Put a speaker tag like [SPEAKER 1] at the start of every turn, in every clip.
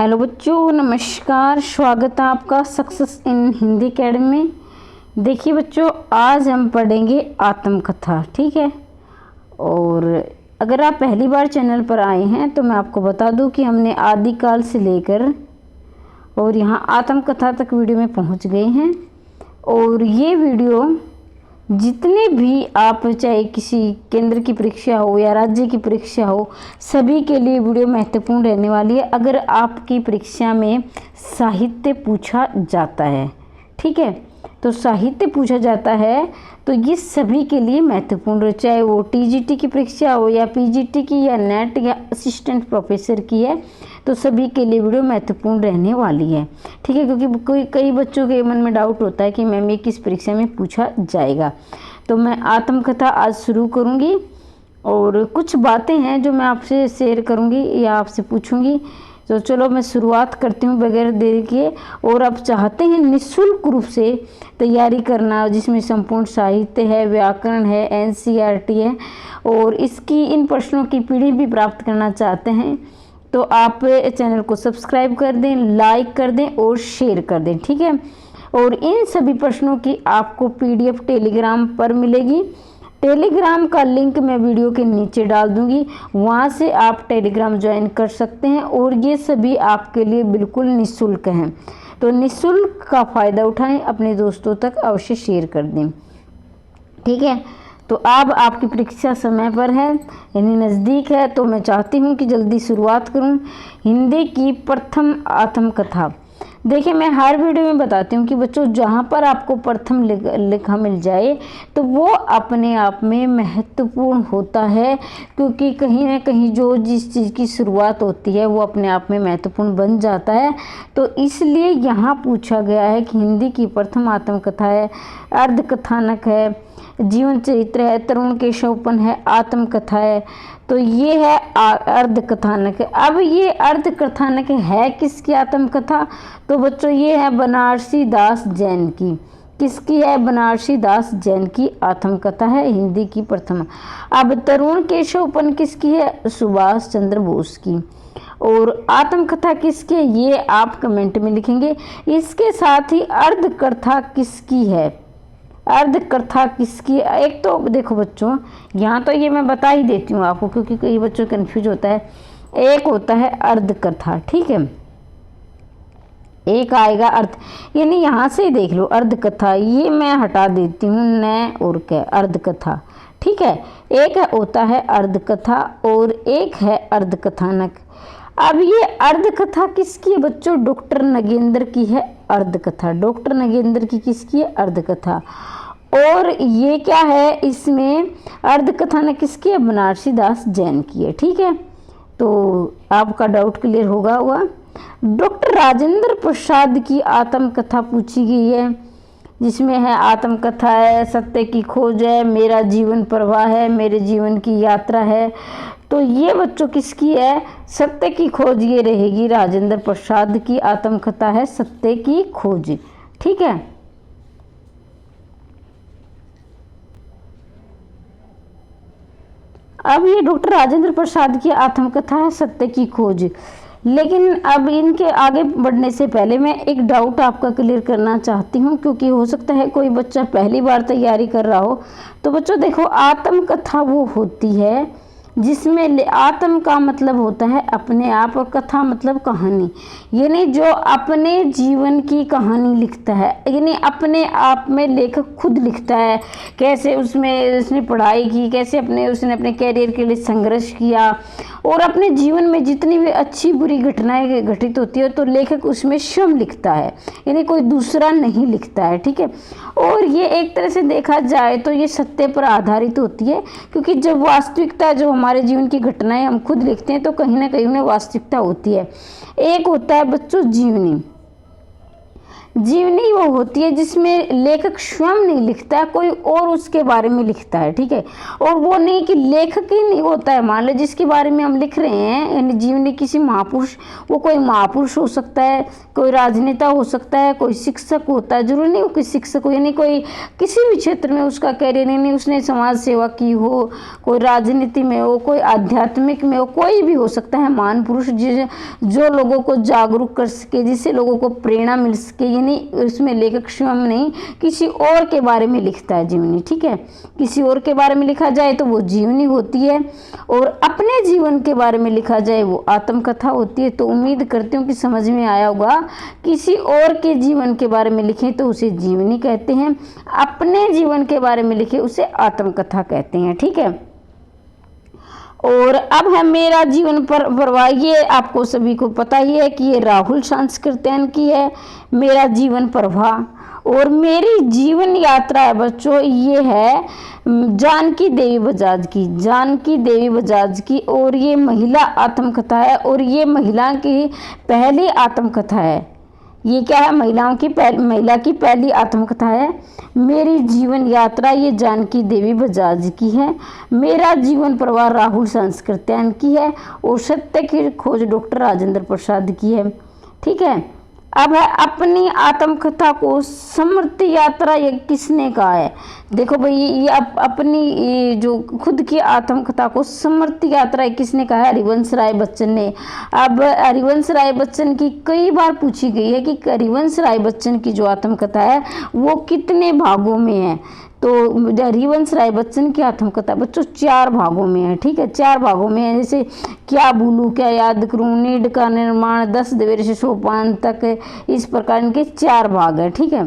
[SPEAKER 1] Hello बच्चों, नमस्कार। स्वागत है आपका सक्सेस इन हिंदी अकेडमी में। देखिए बच्चों, आज हम पढ़ेंगे आत्मकथा। ठीक है। और अगर आप पहली बार चैनल पर आए हैं तो मैं आपको बता दूं कि हमने आदिकाल से लेकर और यहाँ आत्मकथा तक वीडियो में पहुँच गए हैं। और ये वीडियो जितने भी आप, चाहे किसी केंद्र की परीक्षा हो या राज्य की परीक्षा हो, सभी के लिए वीडियो महत्वपूर्ण रहने वाली है। अगर आपकी परीक्षा में साहित्य पूछा जाता है, ठीक है, तो साहित्य पूछा जाता है तो ये सभी के लिए महत्वपूर्ण है, चाहे वो टीजीटी की परीक्षा हो या पीजीटी की या नेट या असिस्टेंट प्रोफेसर की है, तो सभी के लिए वीडियो महत्वपूर्ण रहने वाली है। ठीक है, क्योंकि कई बच्चों के मन में डाउट होता है कि मैम ये किस परीक्षा में पूछा जाएगा। तो मैं आत्मकथा आज शुरू करूँगी और कुछ बातें हैं जो मैं आपसे शेयर करूँगी या आपसे पूछूँगी। तो चलो मैं शुरुआत करती हूँ बगैर देरी के। और आप चाहते हैं निःशुल्क रूप से तैयारी करना, जिसमें संपूर्ण साहित्य है, व्याकरण है, एनसीईआरटी है, और इसकी इन प्रश्नों की पीडीएफ भी प्राप्त करना चाहते हैं, तो आप चैनल को सब्सक्राइब कर दें, लाइक कर दें और शेयर कर दें। ठीक है। और इन सभी प्रश्नों की आपको पीडीएफ टेलीग्राम पर मिलेगी। टेलीग्राम का लिंक मैं वीडियो के नीचे डाल दूंगी, वहाँ से आप टेलीग्राम ज्वाइन कर सकते हैं। और ये सभी आपके लिए बिल्कुल निःशुल्क हैं, तो निःशुल्क का फ़ायदा उठाएं, अपने दोस्तों तक अवश्य शेयर कर दें। ठीक है। तो अब आपकी परीक्षा समय पर है, यानी नज़दीक है, तो मैं चाहती हूँ कि जल्दी शुरुआत करूँ। हिंदी की प्रथम आत्मकथा। देखिए, मैं हर वीडियो में बताती हूँ कि बच्चों, जहाँ पर आपको प्रथम लिखा मिल जाए तो वो अपने आप में महत्वपूर्ण होता है, क्योंकि कहीं ना कहीं जो जिस चीज़ की शुरुआत होती है वो अपने आप में महत्वपूर्ण बन जाता है। तो इसलिए यहाँ पूछा गया है कि हिंदी की प्रथम आत्मकथा है, अर्धकथानक है, जीवन चरित्र है, तरुण केशवपन है, आत्मकथा है। तो ये है अर्धकथानक। अब ये अर्धकथानक है किसकी आत्मकथा? तो बच्चों, ये है बनारसी दास जैन की। किसकी है? बनारसी दास जैन की आत्मकथा है, हिंदी की प्रथम। अब तरुण केशवपन किसकी है? सुभाष चंद्र बोस की। और आत्मकथा किसकी है, ये आप कमेंट में लिखेंगे। इसके साथ ही अर्धकथा किसकी है? अर्धकथा किसकी? एक तो देखो बच्चों, यहाँ तो ये मैं बता ही देती हूँ आपको, क्योंकि कई बच्चों कंफ्यूज होता है। एक होता है अर्धकथा, ठीक है, एक आएगा अर्थ, यानी यहाँ से ही देख लो अर्धकथा, ये मैं हटा देती हूँ, न और क्या, अर्धकथा। ठीक है। एक होता है अर्धकथा और एक है अर्धकथानक। अब ये अर्धकथा किसकी है बच्चों? डॉक्टर नगेंद्र की है अर्धकथा। डॉक्टर नगेंद्र की किसकी है? अर्धकथा। और ये क्या है, इसमें अर्धकथानक किसकी है? बनारसी दास जैन की है। ठीक है। तो आपका डाउट क्लियर होगा हुआ। डॉक्टर राजेंद्र प्रसाद की आत्मकथा पूछी गई है, जिसमें है आत्मकथा है, सत्य की खोज है, मेरा जीवन प्रवाह है, मेरे जीवन की यात्रा है। तो ये बच्चों किसकी है? सत्य की खोज। ये रहेगी राजेंद्र प्रसाद की आत्मकथा है, सत्य की खोज। ठीक है। अब ये डॉक्टर राजेंद्र प्रसाद की आत्मकथा है, सत्य की खोज। लेकिन अब इनके आगे बढ़ने से पहले मैं एक डाउट आपका क्लियर करना चाहती हूँ, क्योंकि हो सकता है कोई बच्चा पहली बार तैयारी कर रहा हो। तो बच्चों देखो, आत्मकथा वो होती है जिसमें आत्म का मतलब होता है अपने आप, और कथा मतलब कहानी, यानी जो अपने जीवन की कहानी लिखता है, यानी अपने आप में लेखक खुद लिखता है, कैसे उसमें उसने पढ़ाई की, कैसे उसने अपने कैरियर के लिए संघर्ष किया, और अपने जीवन में जितनी भी अच्छी बुरी घटनाएं घटित होती है तो लेखक उसमें स्वयं लिखता है, यानी कोई दूसरा नहीं लिखता है। ठीक है। और ये एक तरह से देखा जाए तो ये सत्य पर आधारित होती है, क्योंकि जब वास्तविकता, जो हमारे जीवन की घटनाएं हम खुद लिखते हैं, तो कहीं ना कहीं उनमें वास्तविकता होती है। एक होता है बच्चों जीवनी। जीवनी वो होती है जिसमें लेखक स्वयं नहीं लिखता है, कोई और उसके बारे में लिखता है, ठीक है। और वो नहीं कि लेखक ही नहीं होता है, मान लो जिसके बारे में हम लिख रहे हैं यानी जीवनी किसी महापुरुष, वो कोई महापुरुष हो सकता है, कोई राजनेता हो सकता है, कोई शिक्षक होता है, जरूरी नहीं हो कि शिक्षक हो, यानी कोई किसी भी क्षेत्र में उसका कैरियर नहीं, उसने समाज सेवा की हो, कोई राजनीति में हो, कोई आध्यात्मिक में हो, कोई भी हो सकता है महान पुरुष जो लोगों को जागरूक कर सके, जिससे लोगों को प्रेरणा मिल सके, यानी उसमें लेखक स्वयं नहीं किसी और के बारे में लिखता है जीवनी, ठीक है। किसी और के बारे में लिखा जाए तो वो जीवनी होती है, और अपने जीवन के बारे में लिखा जाए वो आत्मकथा होती है। तो उम्मीद करती हूँ कि समझ में आया होगा। किसी और के जीवन के बारे में लिखें तो उसे जीवनी कहते हैं, अपने जीवन के बारे में लिखे उसे आत्मकथा कहते हैं, ठीक है। और अब है मेरा जीवन प्रवाह, ये आपको सभी को पता ही है कि ये राहुल सांस्कृत्यायन की है, मेरा जीवन प्रवाह। और मेरी जीवन यात्रा है बच्चों, ये है जानकी देवी बजाज की, जानकी देवी बजाज की, और ये महिला आत्मकथा है, और ये महिला की पहली आत्मकथा है। ये क्या है, महिला की पहली आत्मकथा है। मेरी जीवन यात्रा ये जानकी देवी बजाज की है, मेरा जीवन प्रवाह राहुल सांस्कृत्यायन की है, और सत्य की खोज डॉक्टर राजेंद्र प्रसाद की है, ठीक है। अब है अपनी आत्मकथा को समृद्धि यात्रा ये किसने कहा है। देखो भाई ये अपनी जो खुद की आत्मकथा को समृद्धि यात्रा किसने कहा है, हरिवंश राय बच्चन ने। अब हरिवंश राय बच्चन की कई बार पूछी गई है कि हरिवंश राय बच्चन की जो आत्मकथा है वो कितने भागों में है। तो हरिवंश राय बच्चन की आत्मकथा बच्चों 4 भागों में है, ठीक है, 4 भागों में है। जैसे क्या भूलूं क्या याद करूं, नीड का निर्माण, 10 सवेरे से सोपान तक, इस प्रकार इनके 4 भाग है, ठीक है।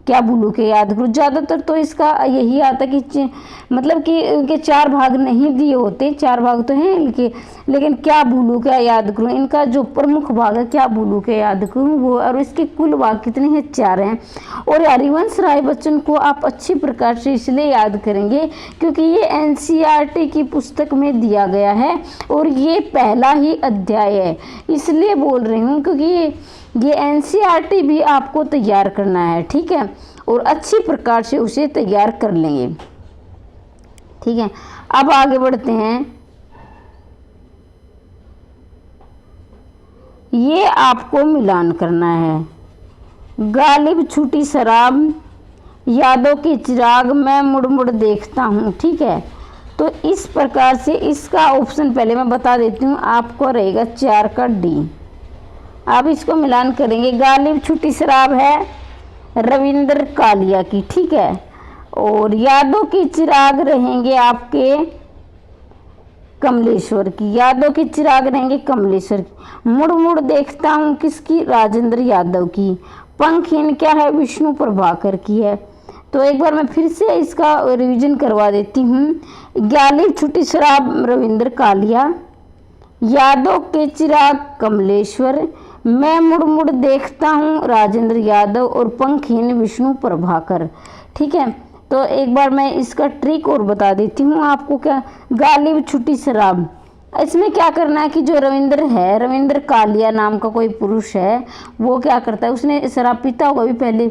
[SPEAKER 1] क्या भूलूं क्या याद करूं, ज़्यादातर तो इसका यही आता कि मतलब कि इनके 4 भाग नहीं दिए होते, 4 भाग तो हैं इनके, लेकिन क्या भूलूं क्या याद करूं इनका जो प्रमुख भाग है क्या भूलूं क्या याद करूं वो, और इसके कुल भाग कितने हैं, 4 हैं। और हरिवंश राय बच्चन को आप अच्छी प्रकार से इसलिए याद करेंगे क्योंकि ये NCERT की पुस्तक में दिया गया है, और ये पहला ही अध्याय है, इसलिए बोल रही हूँ क्योंकि ये NCERT भी आपको तैयार करना है, ठीक है, और अच्छी प्रकार से उसे तैयार कर लेंगे, ठीक है। अब आगे बढ़ते हैं। ये आपको मिलान करना है, गालिब छूटी शराब, यादों के चिराग, मैं मुड़ मुड़ देखता हूँ, ठीक है। तो इस प्रकार से इसका ऑप्शन पहले मैं बता देती हूँ, आपको रहेगा 4 का D। आप इसको मिलान करेंगे, गालिब छूटी शराब है रविंद्र कालिया की, ठीक है, और यादों के चिराग रहेंगे आपके कमलेश्वर की, यादों के चिराग रहेंगे कमलेश्वर की। मुड़ मुड़ देखता हूँ किसकी, राजेंद्र यादव की। पंखहीन क्या है, विष्णु प्रभाकर की है। तो एक बार मैं फिर से इसका रिवीजन करवा देती हूँ। गालिब छूटी शराब रविंद्र कालिया, यादों के चिराग कमलेश्वर, मैं मुड़ मुड़ देखता हूँ राजेंद्र यादव, और पंखहीन विष्णु प्रभाकर, ठीक है। तो एक बार मैं इसका ट्रिक और बता देती हूँ आपको। क्या, गालिब छूटी शराब, इसमें क्या करना है कि जो रविंद्र है, रविंद्र कालिया नाम का कोई पुरुष है, वो क्या करता है, उसने शराब पीता होगा भी पहले,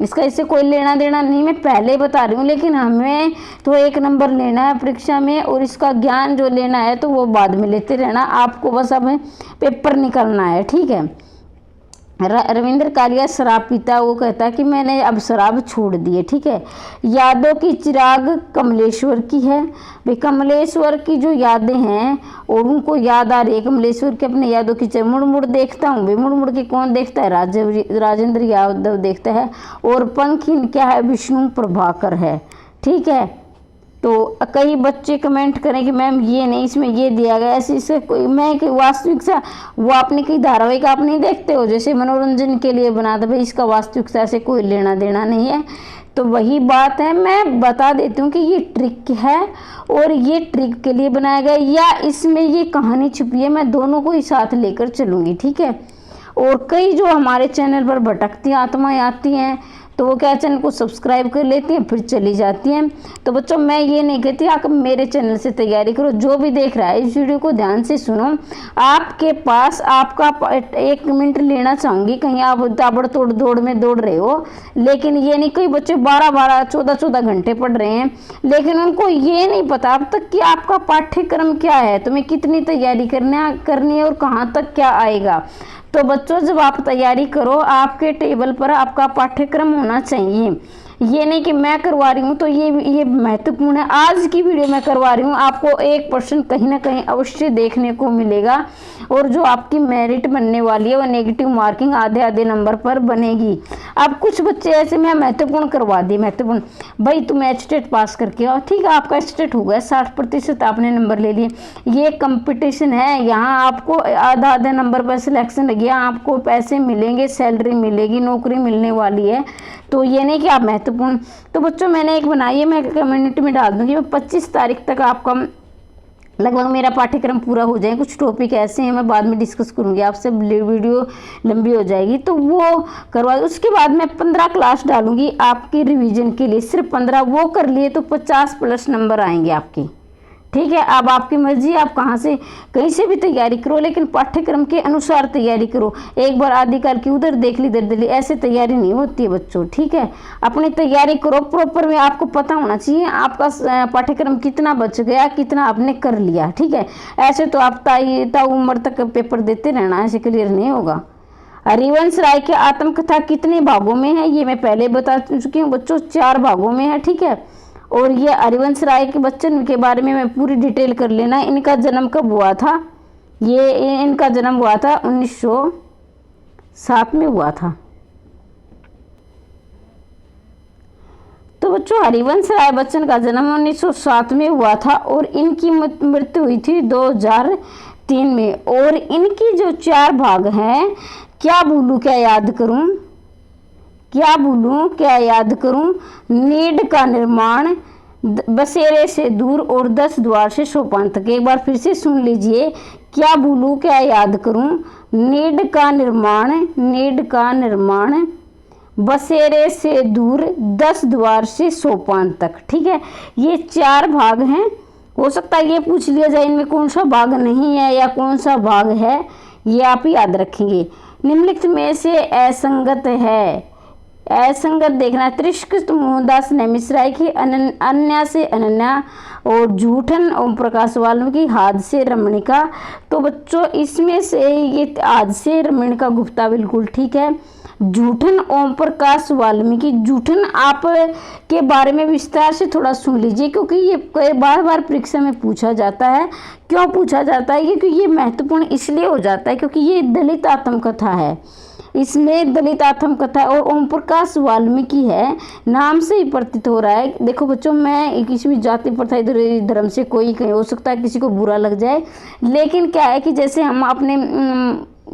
[SPEAKER 1] इसका इससे कोई लेना देना नहीं, मैं पहले ही बता रही हूँ, लेकिन हमें तो 1 नंबर लेना है परीक्षा में, और इसका ज्ञान जो लेना है तो वो बाद में लेते रहना, आपको बस अब पेपर निकलना है, ठीक है। रविंद्र कालिया शराब पीता, वो कहता है कि मैंने अब शराब छोड़ दी है, ठीक है। यादों की चिराग कमलेश्वर की है, भाई कमलेश्वर की जो यादें हैं और उनको याद आ रही है कमलेश्वर के अपने यादों की चिराग। मुड़ मुड़ देखता हूँ, भाई मुड़ मुड़ के कौन देखता है, राजेंद्र यादव देखता है, और पंखहीन क्या है, विष्णु प्रभाकर है, ठीक है। तो कई बच्चे कमेंट करें कि मैम ये नहीं, इसमें ये दिया गया, ऐसे इससे कोई मैं कि वास्तविक सा वो आपने कई धारावाहिक आप नहीं देखते हो, जैसे मनोरंजन के लिए बना था, भाई इसका वास्तविकता से कोई लेना देना नहीं है। तो वही बात है, मैं बता देती हूँ कि ये ट्रिक है और ये ट्रिक के लिए बनाया गया, या इसमें ये कहानी छुपी है, मैं दोनों को ही साथ लेकर चलूँगी, ठीक है। और कई जो हमारे चैनल पर भटकती आत्माएं आती हैं, तो वो क्या चैनल को सब्सक्राइब कर लेती हैं, फिर चली जाती हैं। तो बच्चों मैं ये नहीं कहती आप मेरे चैनल से तैयारी करो, जो भी देख रहा है इस वीडियो को ध्यान से सुनो। आपके पास आपका 1 मिनट लेना चाहूँगी, कहीं आप ताबड़तोड़ दौड़ में दौड़ रहे हो, लेकिन ये नहीं, कई बच्चे 12-12 14-14 घंटे पढ़ रहे हैं, लेकिन उनको ये नहीं पता अब तक कि आपका पाठ्यक्रम क्या है, तुम्हें कितनी तैयारी करनी है और कहाँ तक क्या आएगा। तो बच्चों जब आप तैयारी करो, आपके टेबल पर आपका पाठ्यक्रम होना चाहिए। ये नहीं कि मैं करवा रही हूँ तो ये महत्वपूर्ण है। आज की वीडियो मैं करवा रही हूँ, आपको 1% कहीं ना कहीं अवश्य देखने को मिलेगा, और जो आपकी मेरिट बनने वाली है वो नेगेटिव मार्किंग आधे नंबर पर बनेगी। अब कुछ बच्चे ऐसे में महत्वपूर्ण करवा दी, महत्वपूर्ण भाई तुम एचटेट पास करके आओ, ठीक है आपका एचटेट हो गया, 60% आपने नंबर ले लिए। ये कंपटीशन है, यहाँ आपको आधे नंबर पर सिलेक्शन लगी, आपको पैसे मिलेंगे, सैलरी मिलेगी, नौकरी मिलने वाली है। तो ये नहीं कि आप महत्वपूर्ण। तो बच्चों मैंने एक बनाई है, मैं कम्युनिटी में डाल दूंगी, 25 तारीख तक आपका लगभग मेरा पाठ्यक्रम पूरा हो जाए। कुछ टॉपिक ऐसे हैं मैं बाद में डिस्कस करूंगी आपसे, वीडियो लंबी हो जाएगी तो वो करवा। उसके बाद मैं 15 क्लास डालूंगी आपकी रिवीजन के लिए, सिर्फ 15 वो कर लिए तो 50+ नंबर आएंगे आपके, ठीक है। अब आपकी मर्जी, आप कहाँ से कहीं से भी तैयारी करो, लेकिन पाठ्यक्रम के अनुसार तैयारी करो। एक बार आदिकाल की उधर देख ली इधर देख ली, ऐसे तैयारी नहीं होती है बच्चों, ठीक है। अपनी तैयारी करो प्रॉपर में, आपको पता होना चाहिए आपका पाठ्यक्रम कितना बच गया, कितना आपने कर लिया, ठीक है। ऐसे तो आप ताऊ उम्र तक पेपर देते रहना, ऐसे क्लियर नहीं होगा। हरिवंश राय की आत्मकथा कितने भागों में है ये मैं पहले बता चुकी हूँ बच्चों, 4 भागों में है, ठीक है। और ये हरिवंश राय के बच्चन के बारे में मैं पूरी डिटेल कर लेना। इनका जन्म कब हुआ था, ये इनका जन्म हुआ था 1907 में हुआ था। तो बच्चों हरिवंश राय बच्चन का जन्म 1907 में हुआ था, और इनकी मृत्यु हुई थी 2003 में। और इनकी जो 4 भाग हैं, क्या बोलूं क्या याद करूं, क्या बोलूं क्या याद करूं, नीड का निर्माण, बसेरे से दूर और 10 द्वार से सोपान तक। एक बार फिर से सुन लीजिए, क्या बोलूं क्या याद करूं, नीड का निर्माण, बसेरे से दूर 10 द्वार से सोपान तक, ठीक है। ये 4 भाग हैं। हो सकता है ये पूछ लिया जाए इनमें कौन सा भाग नहीं है या कौन सा भाग है, ये आप याद रखेंगे। निम्नलिखित में से असंगत है, असंगत देखना, त्रिष्कृत मोहनदास नेमिश्राय की अन्या से अनन्या, और जूठन ओम प्रकाश वाल्मीकि हाथ से रमणिका। तो बच्चों इसमें से ये हाथ से रमणिका गुप्ता बिल्कुल ठीक है। जूठन ओम प्रकाश वाल्मीकि, जूठन आप के बारे में विस्तार से थोड़ा सुन लीजिए, क्योंकि ये बार बार परीक्षा में पूछा जाता है। क्यों पूछा जाता है, क्योंकि ये महत्वपूर्ण इसलिए हो जाता है क्योंकि ये दलित आत्मकथा है, इसमें दलित आत्मकथा और ओम प्रकाश वाल्मीकि है, नाम से ही प्रतीत हो रहा है। देखो बच्चों मैं किसी भी जाति प्रथा इधर धर्म से कोई हो सकता है किसी को बुरा लग जाए, लेकिन क्या है कि जैसे हम अपने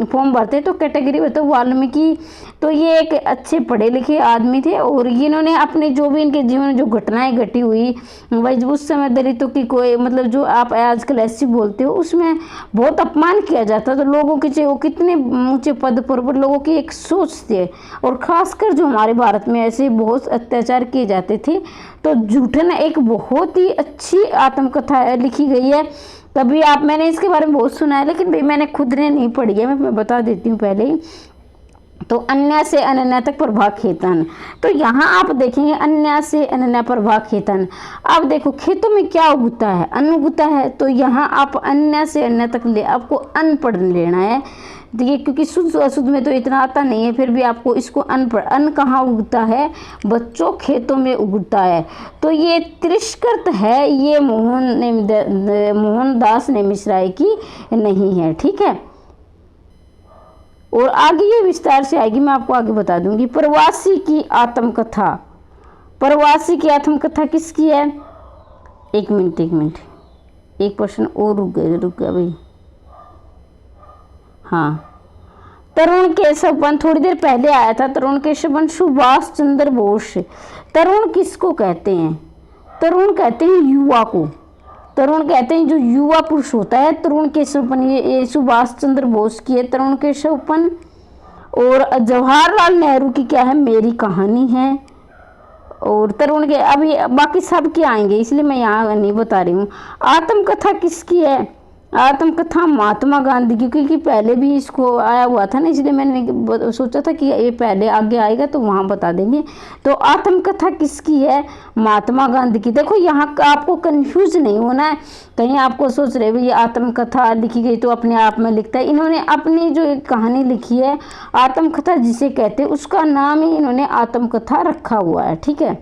[SPEAKER 1] फॉर्म भरते तो कैटेगरी में तो वाल्मीकि, तो ये एक अच्छे पढ़े लिखे आदमी थे, और इन्होंने अपने जो भी इनके जीवन में जो घटनाएं घटी हुई भाई, उस समय दलितों की कोई मतलब जो आप आजकल ऐसी बोलते हो उसमें बहुत अपमान किया जाता, तो लोगों के चाहे वो कितने ऊंचे पद पर लोगों की एक सोच थी, और खासकर जो हमारे भारत में ऐसे बहुत अत्याचार किए जाते थे। तो जूठन एक बहुत ही अच्छी आत्मकथा लिखी गई है। तभी मैंने इसके बारे में बहुत सुना है, लेकिन भाई मैंने खुद ने नहीं पढ़ी है, मैं बता देती हूँ पहले ही। तो अन्य से अनन्या तक प्रभाग खेतन, तो यहाँ आप देखेंगे अन्य से अनन्या प्रभाग खेतन। अब देखो खेतों में क्या उगता है, अन्न उगता है, तो यहाँ आप अन्य से अन्य तक ले आपको अन्न पढ़ लेना है। देखिए क्योंकि शुद्ध अशुद्ध में तो इतना आता नहीं है, फिर भी आपको इसको अन्न कहाँ उगता है बच्चों, खेतों में उगता है। तो ये तिरस्कृत है, ये मोहनदास नेमिश्राय की नहीं है, ठीक है। और आगे ये विस्तार से आएगी, मैं आपको आगे बता दूंगी। प्रवासी की आत्मकथा, प्रवासी की आत्मकथा किसकी है, एक मिनट एक प्रश्न और रुक गया भाई। हाँ, तरुण केशव पंत थोड़ी देर पहले आया था। तरुण केशव पंत सुभाष चंद्र बोस। तरुण किसको कहते हैं, तरुण कहते हैं युवा को, तरुण कहते हैं जो युवा पुरुष होता है। तरुण केशव पंत ये सुभाष चंद्र बोस की है तरुण केशव पंत। और जवाहरलाल नेहरू की क्या है, मेरी कहानी है। और तरुण के अभी बाकी सब के आएंगे, इसलिए मैं यहाँ नहीं बता रही हूँ। आत्मकथा किसकी है, आत्मकथा महात्मा गांधी की, क्योंकि पहले भी इसको आया हुआ था ना, इसलिए मैंने सोचा था कि ये पहले आगे आएगा तो वहाँ बता देंगे। तो आत्मकथा किसकी है, महात्मा गांधी की। देखो यहाँ आपको कंफ्यूज नहीं होना है, कहीं आपको सोच रहे भाई आत्मकथा लिखी गई तो अपने आप में लिखता है। इन्होंने अपनी जो एक कहानी लिखी है आत्मकथा जिसे कहते हैं, उसका नाम ही इन्होंने आत्मकथा रखा हुआ है, ठीक है।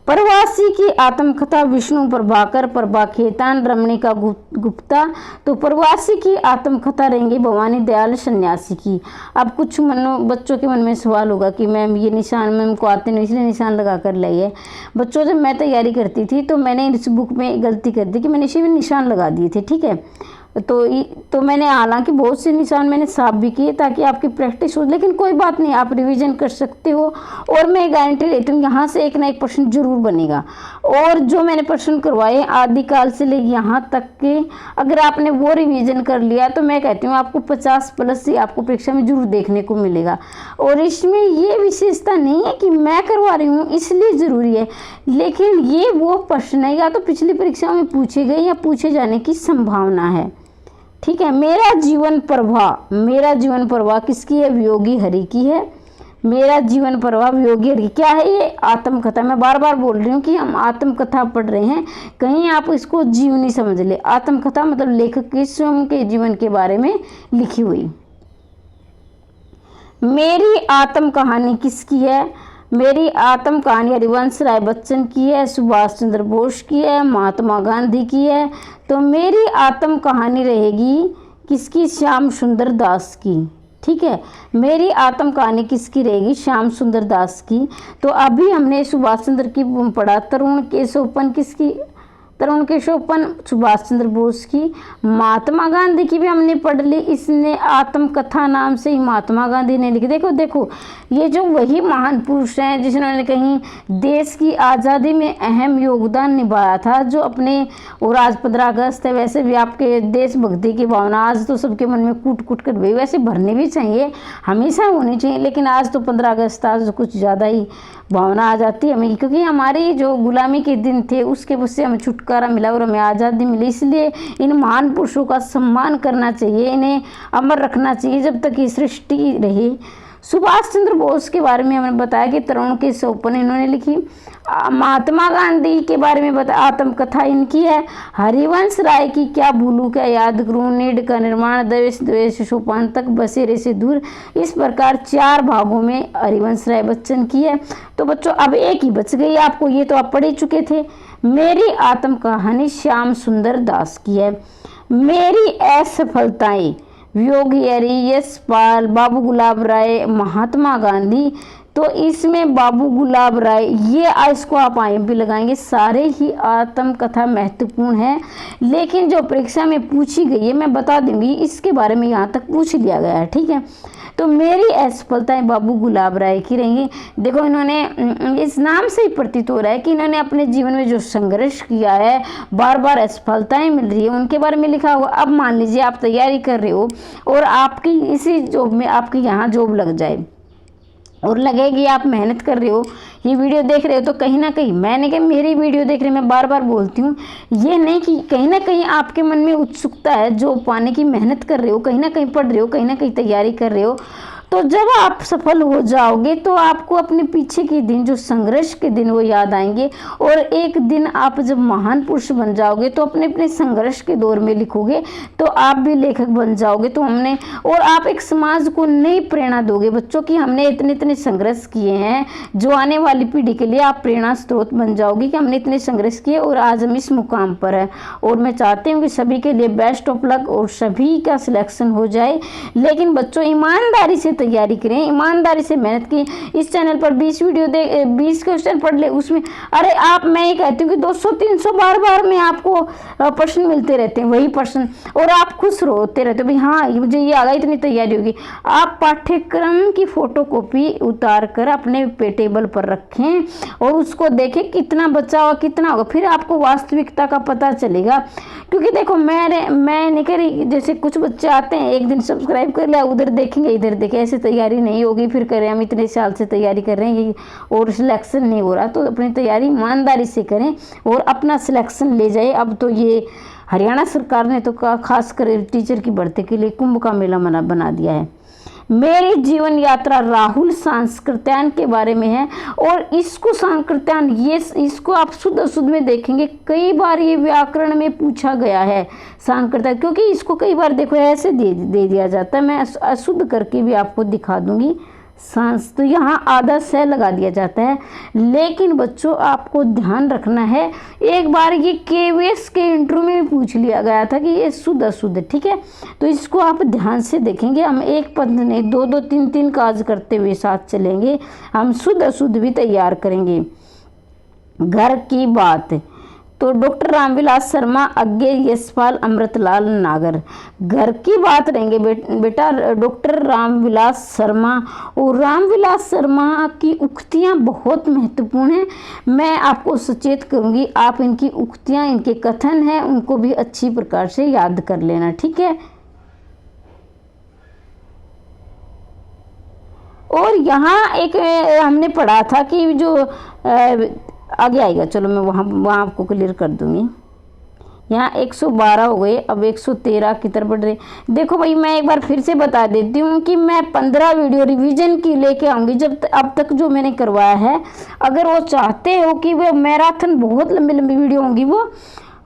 [SPEAKER 1] प्रवासी की आत्मकथा विष्णु प्रभाकर, प्रभा खेतान, रमणिका गुप्ता। तो प्रवासी की आत्मकथा रहेंगी भवानी दयाल सन्यासी की। अब कुछ बच्चों के मन में सवाल होगा कि मैम ये निशान मैम को आते नहीं इसलिए निशान लगा कर लाइए। बच्चों जब मैं तैयारी करती थी तो मैंने इस बुक में गलती कर दी कि मैंने इसी में निशान लगा दिए थे, ठीक है। तो मैंने हालांकि बहुत से निशान मैंने साफ भी किए ताकि आपकी प्रैक्टिस हो, लेकिन कोई बात नहीं, आप रिवीजन कर सकते हो। और मैं गारंटी लेती हूँ यहाँ से एक ना एक प्रश्न जरूर बनेगा। और जो मैंने प्रश्न करवाए आदिकाल से लेकर यहाँ तक के, अगर आपने वो रिवीजन कर लिया तो मैं कहती हूँ आपको 50+ से आपको परीक्षा में जरूर देखने को मिलेगा। और इसमें ये विशेषता नहीं है कि मैं करवा रही हूँ इसलिए ज़रूरी है, लेकिन ये वो प्रश्न है या तो पिछली परीक्षा में पूछे गए या पूछे जाने की संभावना है, ठीक है। मेरा जीवन प्रवाह, मेरा जीवन प्रवाह किसकी है, वियोगी हरि की है। मेरा जीवन प्रवाह वियोगी हरि, क्या है ये, आत्मकथा। मैं बार बार बोल रही हूँ कि हम आत्मकथा पढ़ रहे हैं, कहीं आप इसको जीवनी समझ ले। आत्मकथा मतलब लेखक के स्वयं के जीवन के बारे में लिखी हुई। मेरी आत्म कहानी किसकी है, मेरी आत्म कहानी हरिवंश राय बच्चन की है, सुभाष चंद्र बोस की है, महात्मा गांधी की है। तो मेरी आत्म कहानी रहेगी किसकी, श्याम सुंदर दास की, ठीक है। मेरी आत्म कहानी किसकी रहेगी, श्याम सुंदर दास की। तो अभी हमने सुभाष चंद्र की पढ़ा, तरुण केशवपन किसकी, तरुण केशवपन सुभाष चंद्र बोस की। महात्मा गांधी की भी हमने पढ़ ली, इसने आत्मकथा नाम से ही महात्मा गांधी ने लिखी। देखो ये जो वही महान पुरुष हैं जिन्होंने कहीं देश की आज़ादी में अहम योगदान निभाया था, जो अपने, और आज 15 अगस्त है, वैसे भी आपके देशभक्ति की भावना आज तो सबके मन में कूट कूट कर भी, वैसे भरनी भी चाहिए, हमेशा होनी चाहिए, लेकिन आज तो 15 अगस्त आज कुछ ज़्यादा ही भावना आ जाती है हमें, क्योंकि हमारी जो गुलामी के दिन थे उसके उससे हमें छुटकारा मिला और हमें आज़ादी मिली। इसलिए इन महान पुरुषों का सम्मान करना चाहिए, इन्हें अमर रखना चाहिए जब तक ये सृष्टि रही। सुभाष चंद्र बोस के बारे में हमने बताया कि तरुण केशवपन इन्होंने लिखी। महात्मा गांधी के बारे में बताया, आत्मकथा इनकी है। हरिवंश राय की क्या भूलू क्या याद करूं, नीड का निर्माण, देश द्वेष सोपान तक, बसेरे से दूर, इस प्रकार 4 भागों में हरिवंश राय बच्चन की है। तो बच्चों अब एक ही बच गई आपको, ये तो आप पढ़ ही चुके थे। मेरी आत्म कहानी श्याम सुंदर दास की है। मेरी असफलताएं, वियोगी हरि, यशपाल, बाबू गुलाब राय, महात्मा गांधी। तो इसमें बाबू गुलाब राय, ये इसको आप IMP लगाएंगे, सारे ही आत्मकथा महत्वपूर्ण है, लेकिन जो परीक्षा में पूछी गई है मैं बता दूंगी, इसके बारे में यहाँ तक पूछ लिया गया है, ठीक है। तो मेरी असफलताएं बाबू गुलाब राय की रहेंगी। देखो इन्होंने, इस नाम से ही प्रतीत हो रहा है कि इन्होंने अपने जीवन में जो संघर्ष किया है, बार बार असफलताएं मिल रही है, उनके बारे में लिखा हुआ। अब मान लीजिए आप तैयारी कर रहे हो और आपकी इसी जॉब में आपकी यहाँ जॉब लग जाए और लगेगी आप मेहनत कर रहे हो, ये वीडियो देख रहे हो, तो कहीं ना कहीं, मैंने कहा मेरी वीडियो देख रहे, मैं बार बार बोलती हूँ, ये नहीं कि कहीं ना कहीं आपके मन में उत्सुकता है, जो पाने की मेहनत कर रहे हो, कहीं ना कहीं पढ़ रहे हो, कहीं ना कहीं तैयारी कर रहे हो, तो जब आप सफल हो जाओगे तो आपको अपने पीछे के दिन, जो संघर्ष के दिन, वो याद आएंगे। और एक दिन आप जब महान पुरुष बन जाओगे तो अपने अपने संघर्ष के दौर में लिखोगे तो आप भी लेखक बन जाओगे। तो हमने, और आप एक समाज को नई प्रेरणा दोगे बच्चों की, हमने इतने इतने संघर्ष किए हैं, जो आने वाली पीढ़ी के लिए आप प्रेरणा स्रोत बन जाओगे कि हमने इतने संघर्ष किए और आज हम इस मुकाम पर है। और मैं चाहती हूँ कि सभी के लिए बेस्ट ऑफ लक और सभी का सिलेक्शन हो जाए, लेकिन बच्चों ईमानदारी से तैयारी करें, ईमानदारी से मेहनत की। इस चैनल पर 20 क्वेश्चन पढ़ ले, उसमें अरे आप, मैं ये कहती हूँ कि 200-300 बार में आपको प्रश्न मिलते रहते हैं, वही प्रश्न, और आप खुश होते रहते हो भाई हाँ मुझे ये आ गया, इतनी तैयारी होगी। आप पाठ्यक्रम की फोटोकॉपी उतार कर अपने टेबल पर रखें और उसको देखें कितना बचा होगा कितना होगा, फिर आपको वास्तविकता का पता चलेगा। क्योंकि देखो मैं नहीं करी, जैसे कुछ बच्चे आते हैं एक दिन सब्सक्राइब कर लिया, उधर देखेंगे इधर देखें, ऐसे तैयारी नहीं होगी। फिर करें हम इतने साल से तैयारी कर रहे हैं और सिलेक्शन नहीं हो रहा, तो अपनी तैयारी ईमानदारी से करें और अपना सिलेक्शन ले जाए। अब तो ये हरियाणा सरकार ने तो खासकर टीचर की भर्ती के लिए कुंभ का मेला बना दिया है। मेरी जीवन यात्रा राहुल सांस्कृत्यायन के बारे में है, और इसको सांस्कृत्यायन इसको आप शुद्ध में देखेंगे, कई बार ये व्याकरण में पूछा गया है सांस्कृत्यायन, क्योंकि इसको कई बार देखो ऐसे दे दिया जाता है। मैं अशुद्ध करके भी आपको दिखा दूंगी। तो यहाँ आधा से लगा दिया जाता है, लेकिन बच्चों आपको ध्यान रखना है, एक बार ये केवीएस के इंटरव्यू में पूछ लिया गया था कि ये शुद्ध अशुद्ध, ठीक है। तो इसको आप ध्यान से देखेंगे, हम एक पद नहीं 2-2 3-3 काज करते हुए साथ चलेंगे, हम शुद्ध अशुद्ध भी तैयार करेंगे। घर की बात तो डॉक्टर रामविलास शर्मा, अज्ञे यशपाल, अमृतलाल नागर। घर की बात रहेंगे बेटा डॉक्टर रामविलास शर्मा, और रामविलास शर्मा की उक्तियां बहुत महत्वपूर्ण हैं। मैं आपको सचेत करूंगी, आप इनकी उक्तियां, इनके कथन हैं, उनको भी अच्छी प्रकार से याद कर लेना, ठीक है। और यहाँ एक हमने पढ़ा था कि जो आगे आएगा, चलो मैं वहाँ आपको क्लियर कर दूंगी। यहाँ 112 हो गए, अब 113 की तरफ बढ़ रहे। देखो भाई मैं एक बार फिर से बता देती हूँ कि मैं 15 वीडियो रिवीजन की लेके आऊँगी, अब तक जो मैंने करवाया है। अगर वो चाहते हो कि वो मैराथन बहुत लंबी वीडियो होंगी, वो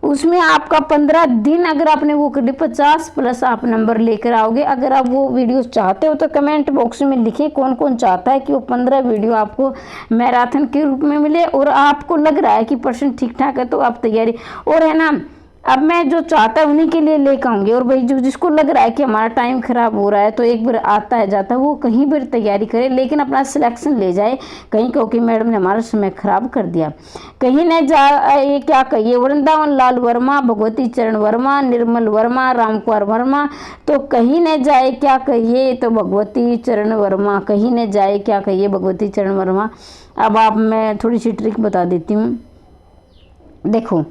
[SPEAKER 1] उसमें आपका 15 दिन अगर आपने वो कर 50+ आप नंबर लेकर आओगे। अगर आप वो वीडियो चाहते हो तो कमेंट बॉक्स में लिखें कौन कौन चाहता है कि वो 15 वीडियो आपको मैराथन के रूप में मिले, और आपको लग रहा है कि पर्सन ठीक ठाक है तो आप तैयारी, और है ना, अब मैं जो चाहता है उन्हीं के लिए लेकर आऊँगी। और भाई जो जिसको लग रहा है कि हमारा टाइम ख़राब हो रहा है तो एक बार आता है जाता है वो कहीं पर तैयारी करे, लेकिन अपना सिलेक्शन ले जाए। कहीं कहो कि मैडम ने हमारा समय ख़राब कर दिया, कहीं न जाए क्या कहिए वृंदावन लाल वर्मा, भगवती चरण वर्मा, निर्मल वर्मा, रामकुमार वर्मा। तो कहीं न जाए क्या कहिए तो भगवती चरण वर्मा, कहीं न जाए क्या कहिए भगवती चरण वर्मा। अब आप मैं थोड़ी सी ट्रिक बता देती हूँ। देखो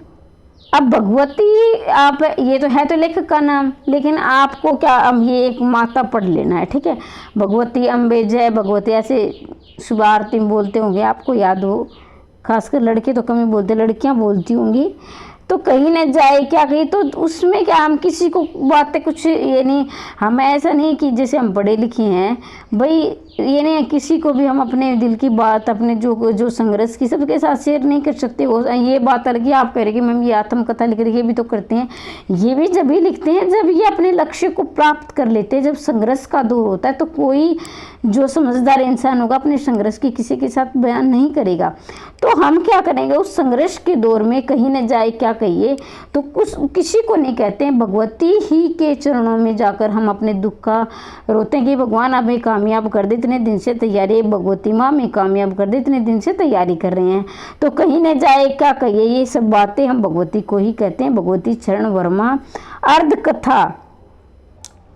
[SPEAKER 1] अब भगवती, आप ये तो है तो लेखक का नाम, लेकिन आपको क्या अब ये एक माता पढ़ लेना है, ठीक है। भगवती अम्बे जय भगवती, ऐसे शुभ आरती में बोलते होंगे, आपको याद हो। खासकर लड़के तो कम ही बोलते, लड़कियां बोलती होंगी। तो कहीं न जाए क्या कही, तो उसमें क्या हम किसी को बातें कुछ ये नहीं, हम ऐसा नहीं कि जैसे हम पढ़े लिखे हैं भाई, ये नहीं किसी को भी हम अपने दिल की बात, अपने जो संघर्ष की सबके साथ शेयर नहीं कर सकते। वो ये बात अलग है, आप कह रहे कि मैम ये आत्मकथा लिख रही है, ये भी तो करते हैं। ये भी जब ही लिखते हैं जब ये अपने लक्ष्य को प्राप्त कर लेते हैं, जब संघर्ष का दौर होता है। तो कोई जो समझदार इंसान होगा अपने संघर्ष की किसी के साथ बयान नहीं करेगा। तो हम क्या करेंगे उस संघर्ष के दौर में, कहीं न जाए क्या कहिए तो कुछ किसी को नहीं कहते हैं, भगवती ही के चरणों में जाकर हम अपने दुख का रोते हैं कि भगवान हमें कामयाब कर दे, इतने दिन से तैयारी, भगवती माँ में कामयाब कर दे, इतने दिन से तैयारी कर रहे हैं। तो कहीं न जाए क्या कहिए, ये सब बातें हम भगवती को ही कहते हैं, भगवती चरण वर्मा।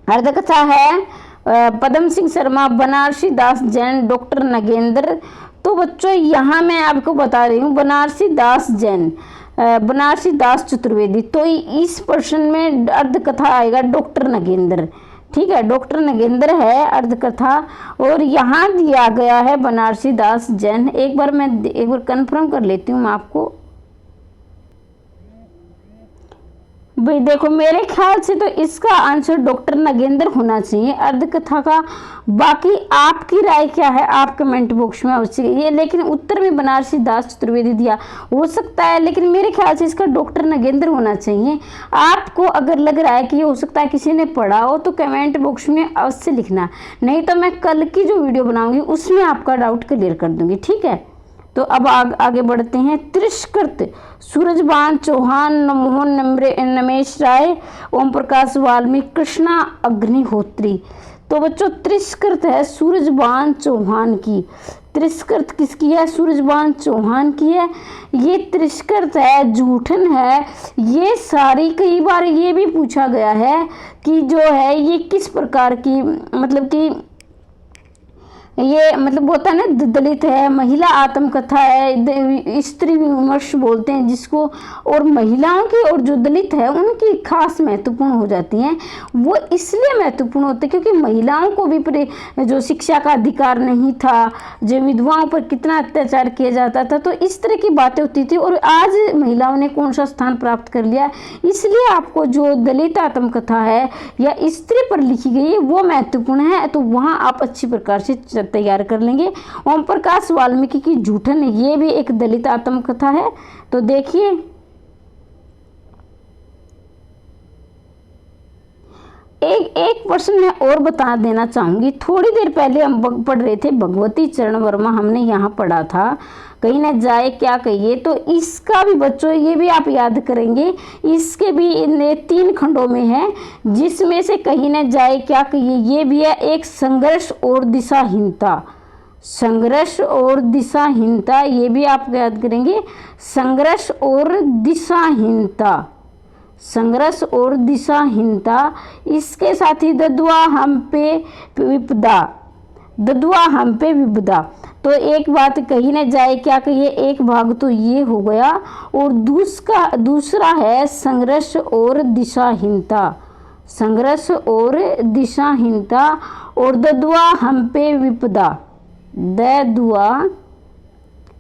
[SPEAKER 1] अर्धकथा है पदम सिंह शर्मा, बनारसी दास जैन, डॉक्टर नगेंद्र। तो बच्चों यहाँ मैं आपको बता रही हूँ बनारसी दास जैन, बनारसी दास चतुर्वेदी। तो इस प्रश्न में अर्धकथा आएगा डॉक्टर नगेंद्र, ठीक है। डॉक्टर नगेंद्र है अर्धकथा, और यहाँ दिया गया है बनारसी दास जैन। एक बार कंफर्म कर लेती हूँ मैं आपको। भाई देखो मेरे ख्याल से तो इसका आंसर डॉक्टर नगेंद्र होना चाहिए अर्धकथा का। बाकी आपकी राय क्या है आप कमेंट बॉक्स में अवश्य ये, लेकिन उत्तर में बनारसी दास चतुर्वेदी दिया हो सकता है, लेकिन मेरे ख्याल से इसका डॉक्टर नगेंद्र होना चाहिए। आपको अगर लग रहा है कि ये हो सकता है किसी ने पढ़ा हो तो कमेंट बॉक्स में अवश्य लिखना, नहीं तो मैं कल की जो वीडियो बनाऊंगी उसमें आपका डाउट क्लियर कर दूंगी, ठीक है। तो अब आगे बढ़ते हैं। तिरस्कृत सूरजबान चौहान, मोहन नमेश राय, ओम प्रकाश वाल्मीकि, कृष्णा अग्निहोत्री। तो बच्चों तिरस्कृत है सूरजबान चौहान की। तिरस्कृत किसकी है? सूरजबान चौहान की है। ये तिरस्कृत है, जूठन है, ये सारी कई बार ये भी पूछा गया है कि जो है ये किस प्रकार की, मतलब कि ये मतलब होता है ना दलित है, महिला आत्मकथा है, स्त्री विमर्श बोलते हैं जिसको, और महिलाओं की और जो दलित है उनकी खास महत्वपूर्ण हो जाती हैं। वो इसलिए महत्वपूर्ण होते हैं क्योंकि महिलाओं को भी जो शिक्षा का अधिकार नहीं था, जो विधवाओं पर कितना अत्याचार किया जाता था, तो इस तरह की बातें होती थी। और आज महिलाओं ने कौन सा स्थान प्राप्त कर लिया, इसलिए आपको जो दलित आत्मकथा है या स्त्री पर लिखी गई है वो महत्वपूर्ण है। तो वहाँ आप अच्छी प्रकार से तैयार कर लेंगे। ओम प्रकाश वाल्मीकि की जूठन, ये भी एक दलित आत्मकथा है। तो देखिए एक प्रश्न मैं और बता देना चाहूंगी। थोड़ी देर पहले हम पढ़ रहे थे भगवती चरण वर्मा, हमने यहाँ पढ़ा था कहीं न जाए क्या कहिए। तो इसका भी बच्चों ये भी आप याद करेंगे, इसके भी इन 3 खंडों में है, जिसमें से कहीं न जाए क्या कहिए ये भी है। एक संघर्ष और दिशाहीनता, संघर्ष और दिशाहीनता, ये भी आप याद करेंगे। संघर्ष और दिशाहीनता, संघर्ष और दिशाहीनता। इसके साथ ही दद्वा हम पे विपदा, दद्वा हम पे विपदा। तो एक बात कही न जाए क्या कहिए, एक भाग तो ये हो गया, और दूसरा है संघर्ष और दिशाहीनता, संघर्ष और दिशाहीनता। और दद्वा हम पे विपदा, दद्वा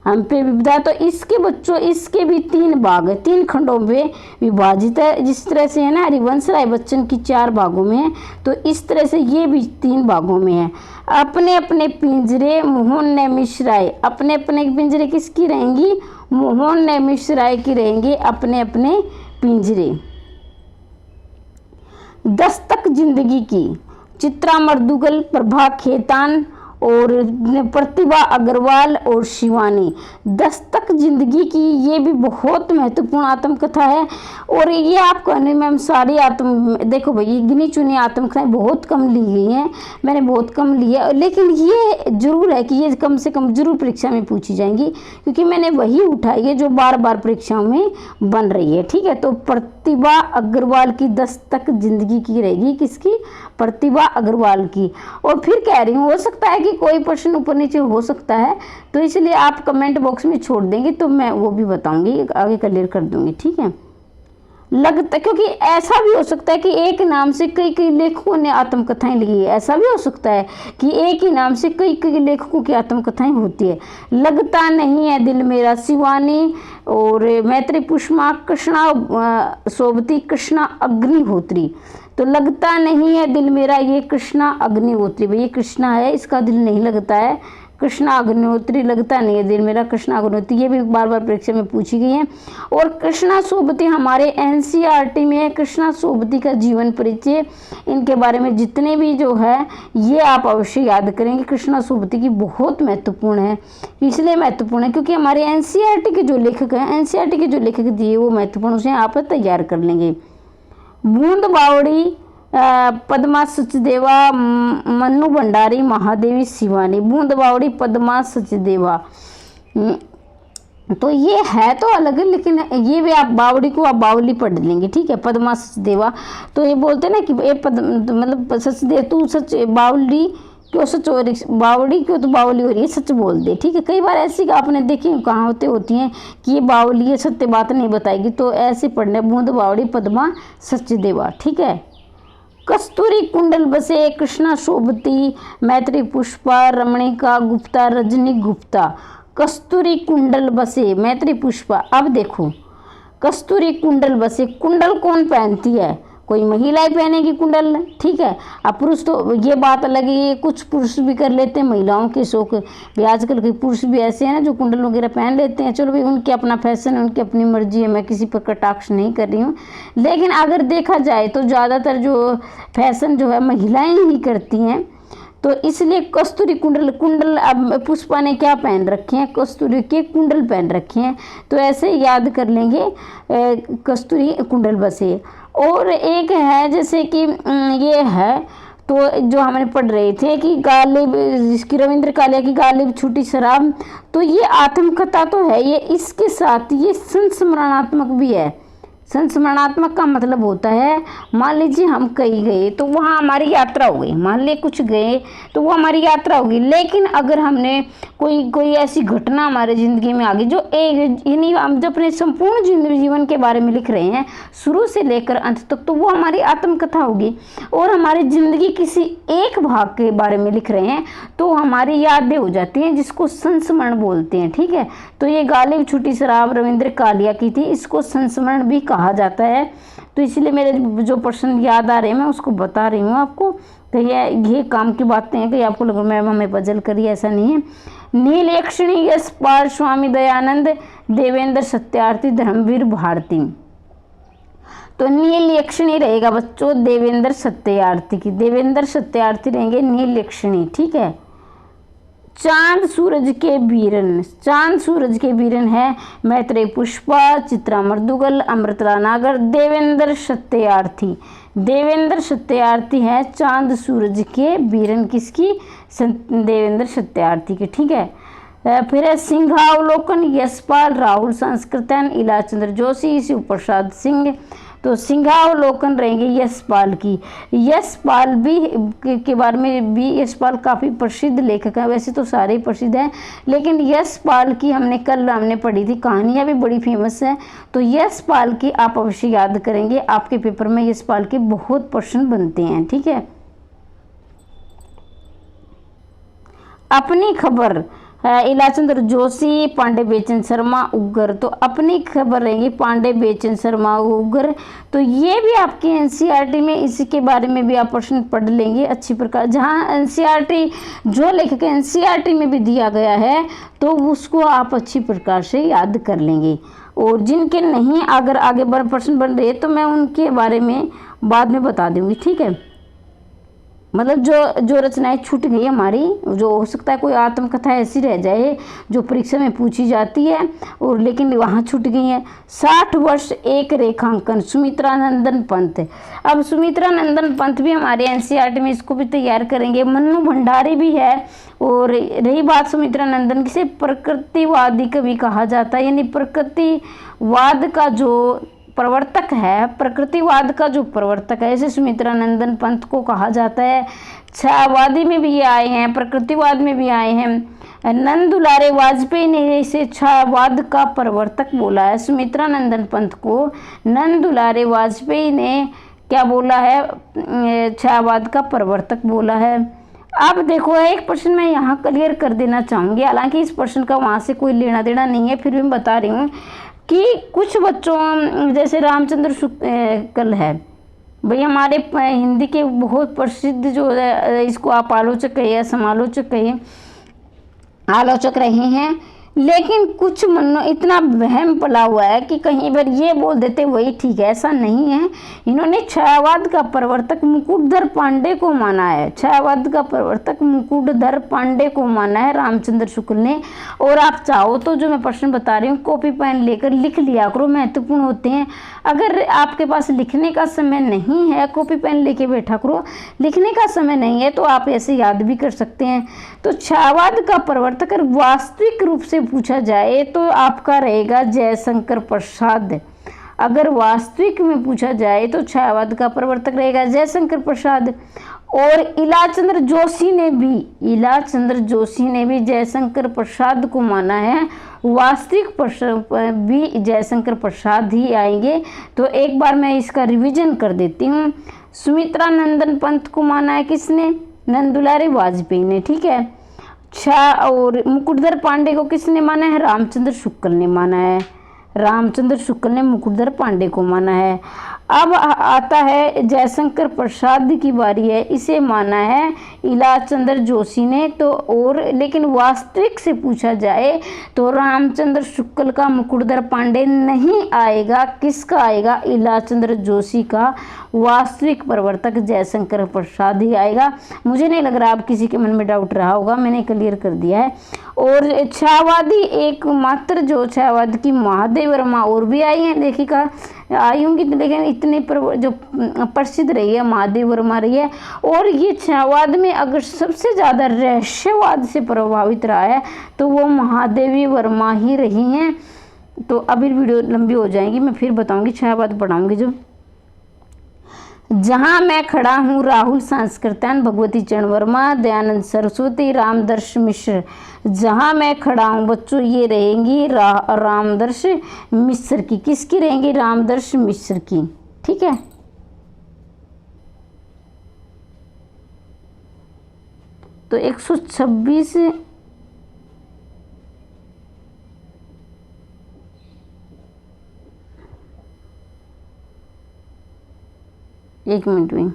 [SPEAKER 1] हम पे विपदा। तो इसके बच्चों इसके भी 3 भाग है, 3 खंडों में विभाजित है। जिस तरह से है ना हरिवंश राय बच्चन की 4 भागों में है, तो इस तरह से ये भी 3 भागों में है। अपने अपने पिंजरे मोहन ने मिश्राए, अपने अपने पिंजरे किसकी रहेंगी? मोहन ने मिश्राए की रहेंगे अपने अपने पिंजरे। दस्तक जिंदगी की, चित्रा मर्दुगल, प्रभा खेतान और प्रतिभा अग्रवाल और शिवानी। दस्तक जिंदगी की ये भी बहुत महत्वपूर्ण आत्मकथा है। और ये आप कहने में हम सारी देखो भाई गिनी चुनी आत्मकथाएं बहुत कम ली गई हैं, मैंने बहुत कम ली है, लेकिन ये जरूर है कि ये कम से कम जरूर परीक्षा में पूछी जाएंगी, क्योंकि मैंने वही उठाई है जो बार बार परीक्षाओं में बन रही है। ठीक है, तो प्रतिभा अग्रवाल की दस्तक जिंदगी की रहेगी, किसकी? प्रतिभा अग्रवाल की। और फिर कह रही हूँ हो सकता है कि कोई प्रश्न ऊपर नीचे हो सकता है, तो इसलिए आप कमेंट बॉक्स में छोड़ देंगे तो मैं वो भी बताऊंगी, आगे क्लियर कर दूंगी। ठीक है, लगता क्योंकि ऐसा भी हो सकता है कि एक नाम से कई कई लेखकों ने आत्मकथाएं लिखी है, ऐसा भी हो सकता है कि एक ही नाम से कई कई लेखकों की आत्मकथाएं होती है। लगता नहीं है दिल मेरा, शिवानी और मैत्री पुष्पा, कृष्णा सोबती, कृष्णा अग्निहोत्री। तो लगता नहीं है दिल मेरा, ये कृष्णा अग्निहोत्री, भाई ये कृष्णा है, इसका दिल नहीं लगता है, कृष्णा अग्निहोत्री। लगता नहीं है दिल मेरा, कृष्णा अग्निहोत्री, ये भी बार बार परीक्षा में पूछी गई है। और कृष्णा सोबती हमारे एनसीईआरटी में है, कृष्णा सोबती का जीवन परिचय, इनके बारे में जितने भी जो है ये आप अवश्य याद करेंगे। कृष्णा सोबती की बहुत महत्वपूर्ण है, इसलिए महत्वपूर्ण है क्योंकि हमारे एनसीईआरटी के जो लेखक हैं, एनसीईआरटी के जो लेखक दिए वो महत्वपूर्ण, उसे आप तैयार कर लेंगे। बूंद बावड़ी, पद्मा सचदेवा, मन्नू भंडारी, महादेवी शिवानी। बूंद बावड़ी, पद्मा सचदेवा, तो ये है तो अलग है, लेकिन ये भी आप बावड़ी को आप बावली पढ़ लेंगे। ठीक है, पद्मा सचदेवा। तो ये बोलते हैं ना कि ये मतलब सचदेव तू सच बावली क्यों सच हो रही, बावड़ी क्यों तो बावली हो रही है, सच बोल दे। ठीक है, कई बार ऐसी आपने देखी कहावतें होती हैं कि ये बावली है, सत्य बात नहीं बताएगी, तो ऐसे पढ़ने बूंद बावड़ी, पद्मा सचदेवा। ठीक है, कस्तूरी कुंडल बसे, कृष्णा शोभती, मैत्री पुष्पा, रमणिका गुप्ता, रजनी गुप्ता। कस्तूरी कुंडल बसे, मैत्री पुष्पा। अब देखो कस्तूरी कुंडल बसे, कुंडल कौन पहनती है? कोई महिलाएं पहनेगी कुंडल। ठीक है, अब पुरुष तो ये बात अलग है, कुछ पुरुष भी कर लेते हैं, महिलाओं के शौक भी आजकल के पुरुष भी ऐसे हैं ना जो कुंडल वगैरह पहन लेते हैं। चलो भाई उनके अपना फैशन है, उनकी अपनी मर्जी है, मैं किसी पर कटाक्ष नहीं कर रही हूँ, लेकिन अगर देखा जाए तो ज़्यादातर जो फैशन जो है महिलाएं ही करती हैं। तो इसलिए कस्तूरी कुंडल, कुंडल अब पुष्पा ने क्या पहन रखे हैं? कस्तूरी के कुंडल पहन रखे हैं, तो ऐसे याद कर लेंगे कस्तूरी कुंडल बसे। और एक है जैसे कि ये है तो जो हमने पढ़ रहे थे कि गालिब, जिसकी रविंद्र कालिया की गालिब छूटी शराब, तो ये आत्मकथा तो है, ये इसके साथ ये संस्मरणात्मक भी है। संस्मरणात्मक का मतलब होता है, मान लीजिए हम कहीं गए तो वहाँ हमारी यात्रा हो गई, मान लीजिए कुछ गए तो वो हमारी यात्रा होगी, लेकिन अगर हमने कोई ऐसी घटना हमारे ज़िंदगी में आ गई जो एक, यानी हम जब अपने संपूर्ण जीवन के बारे में लिख रहे हैं शुरू से लेकर अंत तक, तो वो हमारी आत्मकथा होगी। और हमारी ज़िंदगी किसी एक भाग के बारे में लिख रहे हैं तो हमारी यादें हो जाती हैं, जिसको संस्मरण बोलते हैं। ठीक है, तो ये गालिब छूटी शराब रविंद्र कालिया की थी, इसको संस्मरण भी कहा जाता है। तो इसलिए मेरे जो प्रश्न याद आ रहे हैं मैं उसको बता रही हूँ आपको। तो ये काम की बातें हैं कि आपको लग मैम हमें पजल करी, ऐसा नहीं है। नील यक्षिणी, यशपाल, स्वामी दयानंद, देवेंद्र सत्यार्थी, धर्मवीर भारती। तो नील यक्षिणी रहेगा बच्चों देवेंद्र सत्यार्थी की, देवेंद्र सत्यार्थी रहेंगे नील यक्षिणी। ठीक है। चांद सूरज के बीरन, चांद सूरज के बीरन है मैत्रेय पुष्पा, चित्रा मर्दुगल, अमृतला नागर, देवेंद्र सत्यार्थी। देवेंद्र सत्यार्थी है चांद सूरज के बीरन, किसकी? देवेंद्र सत्यार्थी के। ठीक है। फिर है सिंहावलोकन, यशपाल, राहुल संस्कृतन, इलाचंद्र जोशी, शिव प्रसाद सिंह। तो सिंहावलोकन रहेंगे यशपाल की। यशपाल भी के बारे में भी, यशपाल काफ़ी प्रसिद्ध लेखक हैं, वैसे तो सारे ही प्रसिद्ध हैं, लेकिन यशपाल की हमने पढ़ी थी, कहानियाँ भी बड़ी फेमस हैं। तो यशपाल की आप अवश्य याद करेंगे, आपके पेपर में यशपाल के बहुत प्रश्न बनते हैं। ठीक है। अपनी खबर, इलाचंद्र जोशी, पांडे बेचन शर्मा, उग्र। तो अपनी खबर रहेंगी पांडे बेचन शर्मा उग्र। तो ये भी आपके एनसीईआरटी में इसके बारे में भी आप प्रश्न पढ़ लेंगे अच्छी प्रकार। जहाँ एनसीईआरटी जो लेखक एनसीईआरटी में भी दिया गया है तो उसको आप अच्छी प्रकार से याद कर लेंगे। और जिनके नहीं अगर आगे प्रश्न बन रहे तो मैं उनके बारे में बाद में बता दूँगी। ठीक है। मतलब जो रचनाएं छूट गई हमारी, जो हो सकता है कोई आत्मकथा ऐसी रह जाए जो परीक्षा में पूछी जाती है और लेकिन वहाँ छूट गई है। 60 वर्ष एक रेखांकन, सुमित्रा नंदन पंत। अब सुमित्रा नंदन पंत भी हमारे एनसीईआरटी में इसको भी तैयार करेंगे। मन्नू भंडारी भी है। और रही बात सुमित्रा नंदन की, से प्रकृतिवादी कवि कहा जाता है, यानी प्रकृतिवाद का जो प्रवर्तक है, प्रकृतिवाद का जो प्रवर्तक है, ऐसे सुमित्रा नंदन पंत को कहा जाता है। छायावादी में भी ये आए हैं, प्रकृतिवाद में भी आए हैं। नंद दुलारे वाजपेयी ने इसे छायावाद का प्रवर्तक बोला है। सुमित्रा नंदन पंत को नंद दुलारे वाजपेयी ने क्या बोला है? छायावाद का प्रवर्तक बोला है। अब देखो एक प्रश्न मैं यहाँ क्लियर कर देना चाहूँगी, हालांकि इस प्रश्न का वहाँ से कोई लेना देना नहीं है, फिर भी मैं बता रही हूँ कि कुछ बच्चों जैसे रामचंद्र शुक्ल है भाई, हमारे हिंदी के बहुत प्रसिद्ध जो इसको आप आलोचक कहिए, समालोचक कहिए, आलोचक रहे हैं, लेकिन कुछ मन इतना वहम पला हुआ है कि कहीं पर ये बोल देते वही ठीक है, ऐसा नहीं है। इन्होंने छायावाद का प्रवर्तक मुकुटधर पांडे को माना है, छायावाद का प्रवर्तक मुकुटधर पांडे को माना है रामचंद्र शुक्ल ने। और आप चाहो तो जो मैं प्रश्न बता रही हूँ कॉपी पेन लेकर लिख लिया करो, महत्वपूर्ण होते हैं। अगर आपके पास लिखने का समय नहीं है, कॉपी पेन लेके बैठा करो, लिखने का समय नहीं है तो आप ऐसे याद भी कर सकते हैं। तो छायावाद का प्रवर्तक वास्तविक रूप से पूछा जाए तो आपका रहेगा जयशंकर प्रसाद। अगर वास्तविक में पूछा जाए तो छायावाद का प्रवर्तक रहेगा जयशंकर प्रसाद। और इलाचंद्र जोशी ने भी जयशंकर प्रसाद को माना है, वास्तविक भी जयशंकर प्रसाद ही आएंगे। तो एक बार मैं इसका रिवीजन कर देती हूँ। सुमित्रा नंदन पंत को माना है किसने? नंद दुलारे वाजपेयी ने। ठीक है। और मुकुटधर पांडे को किसने माना है? रामचंद्र शुक्ल ने माना है। रामचंद्र शुक्ल ने मुकुटधर पांडे को माना है। अब आता है जयशंकर प्रसाद की बारी है, इसे माना है इलाचंद्र जोशी ने। तो और लेकिन वास्तविक से पूछा जाए तो रामचंद्र शुक्ल का मुकुटधर पांडे नहीं आएगा, किसका आएगा? इलाचंद्र जोशी का। वास्तविक प्रवर्तक जयशंकर प्रसाद ही आएगा। मुझे नहीं लग रहा आप किसी के मन में डाउट रहा होगा, मैंने क्लियर कर दिया है। और छायावादी एकमात्र जो छायावाद की महादेव वर्मा और भी आई हैं लेखिका, आई होंगी, लेकिन इतने जो प्रसिद्ध रही है महादेव वर्मा रही है। और ये छायावाद में अगर सबसे ज़्यादा रहस्यवाद से प्रभावित रहा है तो वो महादेवी वर्मा ही रही हैं। तो अभी वीडियो लंबी हो जाएगी, मैं फिर बताऊंगी, छायावाद पढ़ाऊंगी जो। जहाँ मैं खड़ा हूँ राहुल सांस्कृत्यान, भगवती चरण वर्मा, दयानंद सरस्वती, रामदर्श मिश्र। जहाँ मैं खड़ा हूँ बच्चों ये रहेंगी रामदर्श मिश्र की। किसकी रहेंगी? रामदर्श मिश्र की। ठीक है, तो 126 एक मिनट में।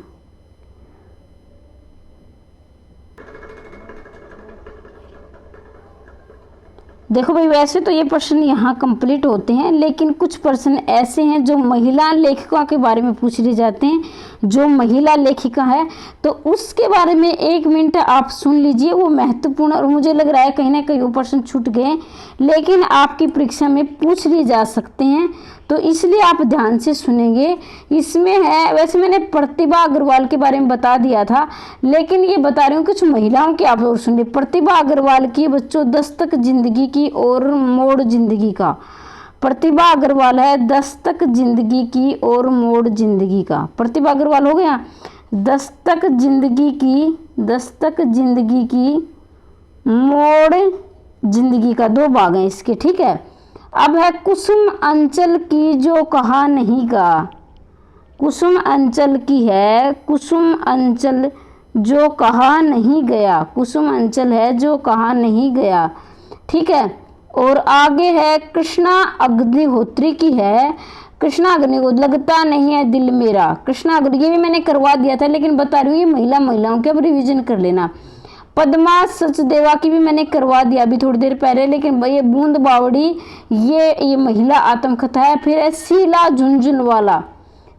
[SPEAKER 1] देखो भाई, वैसे तो ये प्रश्न यहाँ कंप्लीट होते हैं, लेकिन कुछ प्रश्न ऐसे हैं जो महिला लेखिका के बारे में पूछ लिए जाते हैं। जो महिला लेखिका है तो उसके बारे में 1 मिनट आप सुन लीजिए, वो महत्वपूर्ण। और मुझे लग रहा है कहीं ना कहीं वो प्रश्न छूट गए, लेकिन आपकी परीक्षा में पूछ लिए जा सकते हैं, तो इसलिए आप ध्यान से सुनेंगे। इसमें है, वैसे मैंने प्रतिभा अग्रवाल के बारे में बता दिया था, लेकिन ये बता रही हूँ कुछ महिलाओं की आप और सुनिए। प्रतिभा अग्रवाल की बच्चों दस्तक जिंदगी की और मोड़ जिंदगी का। प्रतिभा अग्रवाल है दस्तक जिंदगी की और मोड़ जिंदगी का। प्रतिभा अग्रवाल हो गया दस्तक जिंदगी की, दस्तक जिंदगी की, मोड़ जिंदगी का। 2 भाग हैं इसके। ठीक है, अब है कुसुम अंचल की जो कहा नहीं गा। कुसुम अंचल की है, कुसुम अंचल जो कहा नहीं गया। कुसुम अंचल है जो कहा नहीं गया। ठीक है, और आगे है कृष्णा अग्निहोत्री की है। कृष्णा अग्निहोत्री लगता नहीं है दिल मेरा। कृष्णा अग्नि, ये भी मैंने करवा दिया था, लेकिन बता रही हूँ ये महिलाओं के, अब रिवीजन कर लेना। पद्मा सचदेवा की भी मैंने करवा दिया अभी थोड़ी देर पहले, लेकिन ये बूंद बावड़ी ये महिला आत्मकथा है। फिर है शीला झुंझुनवाला।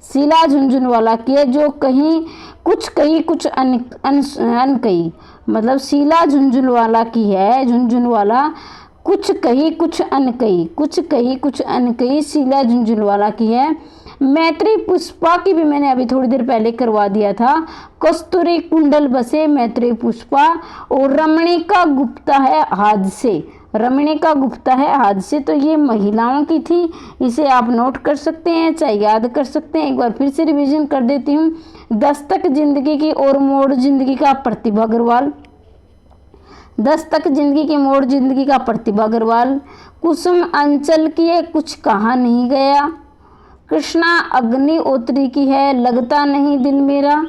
[SPEAKER 1] शीला झुंझुनवाला की है जो कहीं कुछ कही कुछ अन कही, मतलब शीला झुंझुनवाला की है, झुंझुनवाला, कुछ कही कुछ अन कही, कुछ कही कुछ अन कही, शीला झुंझुनवाला की है। मैत्री पुष्पा की भी मैंने अभी थोड़ी देर पहले करवा दिया था। कस्तूरी कुंडल बसे मैत्री पुष्पा। और रमणिका गुप्ता है हादसे। रमणिका गुप्ता है हादसे। तो ये महिलाओं की थी, इसे आप नोट कर सकते हैं, चाहे याद कर सकते हैं। एक बार फिर से रिवीजन कर देती हूँ। दस्तक जिंदगी की और मोड़ जिंदगी का प्रतिभा अग्रवाल। दस्तक जिंदगी की मोड़ जिंदगी का प्रतिभा अग्रवाल। कुसुम अंचल की है कुछ कहा नहीं गया। कृष्णा अग्निहोत्री की है लगता नहीं दिल मेरा।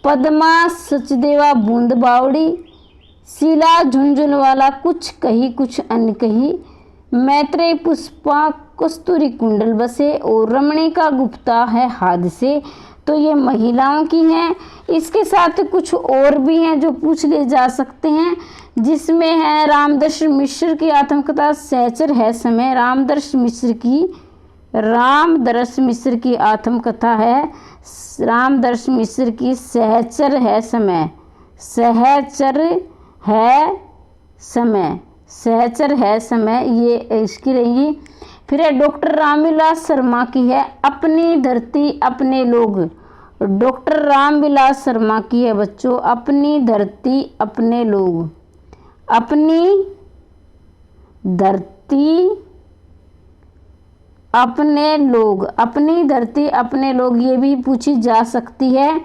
[SPEAKER 1] पद्मा सचदेवा बूंद बावड़ी। शीला झुंझुनवाला कुछ कही कुछ अन कही। मैत्रेय पुष्पा कस्तूरी कुंडल बसे। और रमणिका गुप्ता है हादसे। तो ये महिलाओं की हैं। इसके साथ कुछ और भी हैं जो पूछ ले जा सकते हैं, जिसमें है रामदर्श मिश्र की आत्मकथा सहचर है समय। रामदर्श मिश्र की आत्मकथा है, रामदर्श मिश्र की सहचर है समय। सहचर है समय, सहचर है समय, ये इसकी रहेगी। फिर है डॉक्टर रामविलास शर्मा की है अपनी धरती अपने लोग। डॉक्टर रामविलास शर्मा की है बच्चों अपनी धरती अपने लोग। अपनी धरती अपने लोग, अपनी धरती अपने लोग, ये भी पूछी जा सकती है।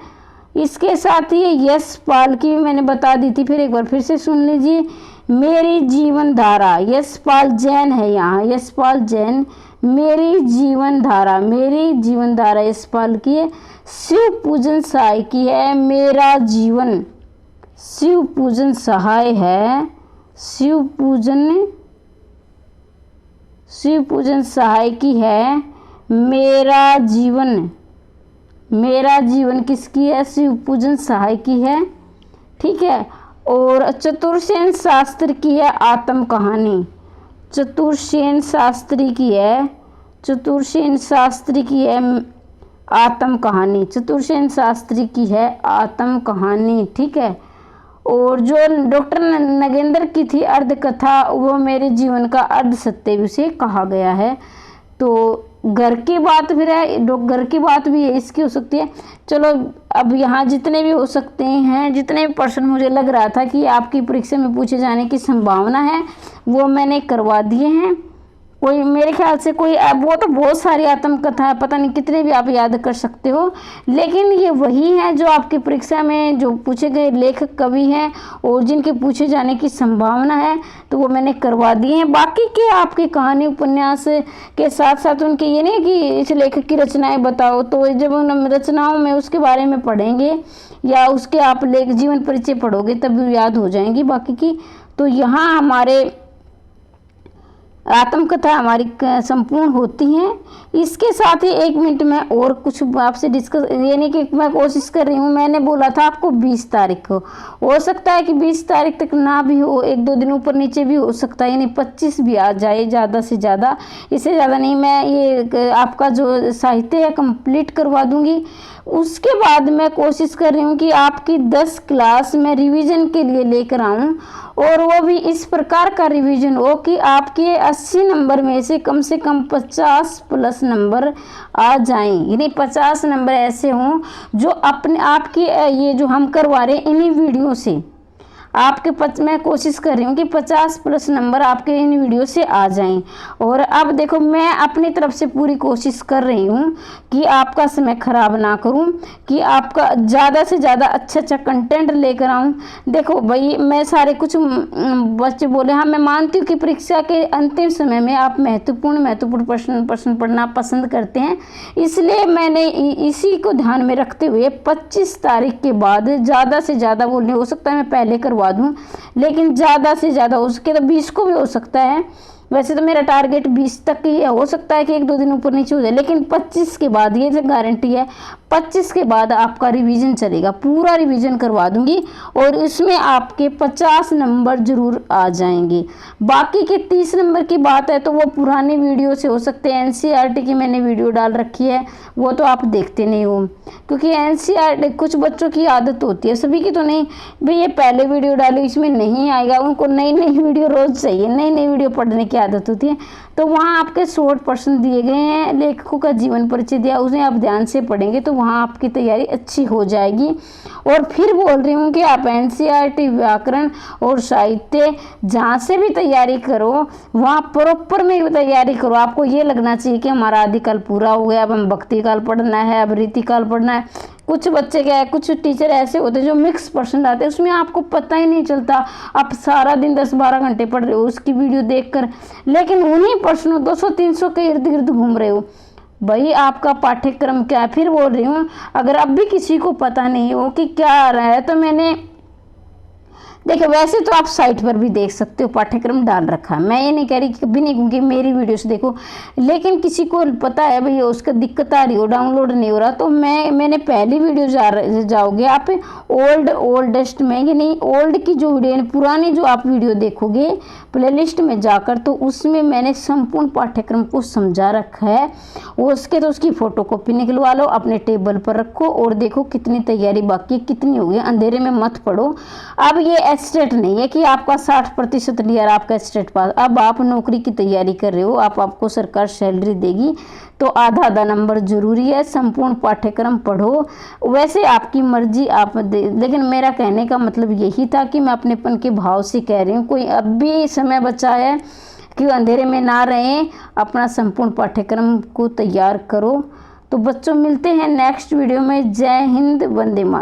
[SPEAKER 1] इसके साथ ही यशपाल की भी मैंने बता दी थी, फिर एक बार फिर से सुन लीजिए। मेरी जीवन धारा, यशपाल जैन है यहाँ, यशपाल जैन। मेरी जीवन धारा, मेरी जीवन धारा यशपाल की है। शिव पूजन सहाय की है मेरा जीवन। शिव पूजन सहाय है, शिव पूजन सहाय की है मेरा जीवन। मेरा जीवन किसकी है? शिव पूजन सहाय की है। ठीक है, और चतुर्सेन शास्त्री की है आत्म कहानी। चतुर्सेन शास्त्री की है, चतुर्सेन शास्त्री की है आत्म कहानी। चतुर्सेन शास्त्री की है आत्म कहानी। ठीक है, और जो डॉक्टर नगेंद्र की थी अर्ध कथा, वो मेरे जीवन का अर्ध सत्य उसे कहा गया है। तो घर की बात फिर है, घर की बात भी है इसकी हो सकती है। चलो अब यहाँ जितने भी हो सकते हैं, जितने भी प्रश्न मुझे लग रहा था कि आपकी परीक्षा में पूछे जाने की संभावना है, वो मैंने करवा दिए हैं। कोई मेरे ख्याल से कोई, वो तो बहुत सारी आत्मकथा है, पता नहीं कितने भी आप याद कर सकते हो, लेकिन ये वही है जो आपकी परीक्षा में जो पूछे गए लेखक कवि हैं और जिनके पूछे जाने की संभावना है, तो वो मैंने करवा दिए हैं। बाकी के आपकी कहानी उपन्यास के साथ साथ उनके ये नहीं कि इस लेखक की रचनाएं बताओ, तो जब उन रचनाओं में उसके बारे में पढ़ेंगे या उसके आप जीवन परिचय पढ़ोगे तब याद हो जाएंगी बाकी की। तो यहाँ हमारे आत्मकथा हमारी संपूर्ण होती हैं। इसके साथ ही 1 मिनट में और कुछ आपसे डिस्कस, ये नहीं कि मैं कोशिश कर रही हूँ, मैंने बोला था आपको 20 तारीख को, हो सकता है कि 20 तारीख तक ना भी हो, 1-2 दिन ऊपर नीचे भी हो सकता है, यानी 25 भी आ जाए ज़्यादा से ज़्यादा, इससे ज़्यादा नहीं। मैं ये आपका जो साहित्य है कंप्लीट करवा दूँगी। उसके बाद मैं कोशिश कर रही हूँ कि आपकी 10 क्लास में रिवीजन के लिए लेकर आऊँ, और वो भी इस प्रकार का रिवीजन हो कि आपके 80 नंबर में से कम 50 प्लस नंबर आ जाएं, यानी 50 नंबर ऐसे हों जो अपने आपकी ये जो हम करवा रहे हैं इन्हीं वीडियो से आपके मैं कोशिश कर रही हूँ कि 50 प्लस नंबर आपके इन वीडियो से आ जाएं। और अब देखो मैं अपनी तरफ से पूरी कोशिश कर रही हूँ कि आपका समय खराब ना करूँ, कि आपका ज़्यादा से ज़्यादा अच्छा कंटेंट लेकर आऊँ। देखो भाई, मैं सारे कुछ बच्चे बोले, हाँ मैं मानती हूँ कि परीक्षा के अंतिम समय में आप महत्वपूर्ण प्रश्न पढ़ना पसंद करते हैं, इसलिए मैंने इसी को ध्यान में रखते हुए 25 तारीख के बाद ज़्यादा से ज़्यादा बोलने, हो सकता है मैं पहले करवा दूं, लेकिन ज़्यादा से ज़्यादा उसके तो 20 को भी हो सकता है। वैसे तो मेरा टारगेट 20 तक ही है, हो सकता है कि 1-2 दिन ऊपर नीचे हो जाए, लेकिन 25 के बाद ये जो गारंटी है, 25 के बाद आपका रिवीजन चलेगा, पूरा रिवीजन करवा दूंगी और इसमें आपके 50 नंबर जरूर आ जाएंगे। बाकी के 30 नंबर की बात है तो वो पुराने वीडियो से हो सकते हैं, एनसीईआरटी की मैंने वीडियो डाल रखी है, वो तो आप देखते नहीं हो, क्योंकि एनसीईआरटी कुछ बच्चों की आदत होती है, सभी की तो नहीं भाई, ये पहले वीडियो डाली इसमें नहीं आएगा, उनको नई वीडियो रोज़ चाहिए, नई वीडियो पढ़ने की आदत होती है। तो वहाँ आपके शॉर्ट प्रश्न दिए गए हैं, लेखकों का जीवन परिचय दिया, उसे आप ध्यान से पढ़ेंगे तो वहाँ आपकी तैयारी अच्छी हो जाएगी। और फिर बोल रही हूँ कि आप एनसीईआरटी, व्याकरण और साहित्य जहाँ से भी तैयारी करो वहाँ प्रॉपर में तैयारी करो। आपको ये लगना चाहिए कि हमारा आदिकाल पूरा हो गया, अब हम भक्ति काल पढ़ना है, अब रीतिकाल पढ़ना है। कुछ बच्चे क्या है, कुछ टीचर ऐसे होते हैं जो मिक्स प्रश्न लाते हैं, उसमें आपको पता ही नहीं चलता, आप सारा दिन 10-12 घंटे पढ़ रहे हो उसकी वीडियो देखकर, लेकिन उन्हीं प्रश्नों 200-300 के इर्द गिर्द घूम रहे हो। भाई आपका पाठ्यक्रम क्या है? फिर बोल रही हूँ, अगर अब भी किसी को पता नहीं हो कि क्या आ रहा है, तो मैंने देखो वैसे तो आप साइट पर भी देख सकते हो, पाठ्यक्रम डाल रखा है, मैं ये नहीं कह रही कि कभी नहीं, क्योंकि मेरी वीडियो से देखो, लेकिन किसी को पता है भैया उसका दिक्कत आ रही हो, डाउनलोड नहीं हो रहा, तो मैंने पहली वीडियो जाओगे आप ओल्डेस्ट में, यानी ओल्ड की जो वीडियो, पुरानी जो आप वीडियो देखोगे प्लेलिस्ट में जाकर, तो उसमें मैंने संपूर्ण पाठ्यक्रम को समझा रखा है। उसके तो उसकी फोटोकॉपी निकलवा लो, अपने टेबल पर रखो और देखो कितनी तैयारी बाकी, कितनी हो गई, अंधेरे में मत पढ़ो। अब ये एस्टेट नहीं है कि आपका 60% लिया आपका एस्टेट पास, अब आप नौकरी की तैयारी कर रहे हो, आपको सरकार सैलरी देगी, तो आधा नंबर जरूरी है। संपूर्ण पाठ्यक्रम पढ़ो, वैसे आपकी मर्जी आप लेकिन मेरा कहने का मतलब यही था कि मैं अपनेपन के भाव से कह रही हूँ, कोई अब भी समय बचा है कि अंधेरे में ना रहें, अपना संपूर्ण पाठ्यक्रम को तैयार करो। तो बच्चों मिलते हैं नेक्स्ट वीडियो में। जय हिंद, वंदे मातरम।